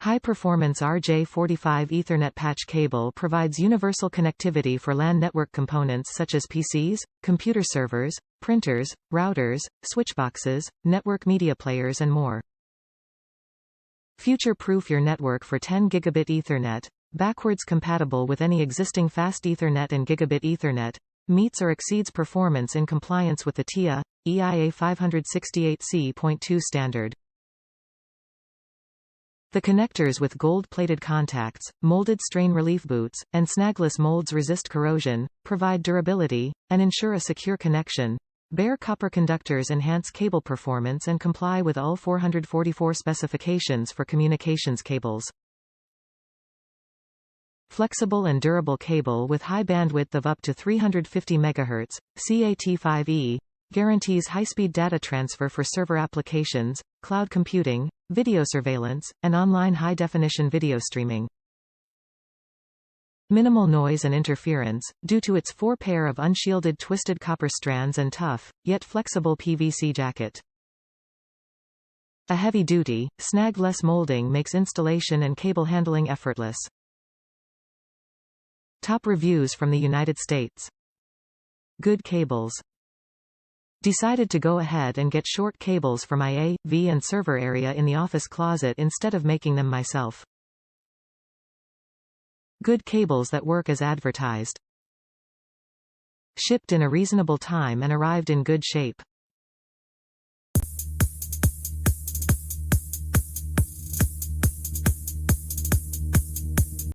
High-performance RJ45 Ethernet patch cable provides universal connectivity for LAN network components such as PCs, computer servers, printers, routers, switchboxes, network media players and more. Future-proof your network for 10 Gigabit Ethernet. Backwards compatible with any existing fast Ethernet and Gigabit Ethernet. Meets or exceeds performance in compliance with the TIA, EIA 568C.2 standard. The connectors with gold-plated contacts, molded strain relief boots, and snagless molds resist corrosion, provide durability, and ensure a secure connection. Bare copper conductors enhance cable performance and comply with UL 444 specifications for communications cables. Flexible and durable cable with high bandwidth of up to 350 MHz, Cat5e, guarantees high-speed data transfer for server applications, cloud computing, video surveillance, and online high-definition video streaming. Minimal noise and interference, due to its 4 pair of unshielded twisted copper strands and tough, yet flexible PVC jacket. A heavy-duty, snag-less molding makes installation and cable handling effortless. Top reviews from the United States. Good cables. Decided to go ahead and get short cables for my AV and server area in the office closet instead of making them myself. Good cables that work as advertised. Shipped in a reasonable time and arrived in good shape.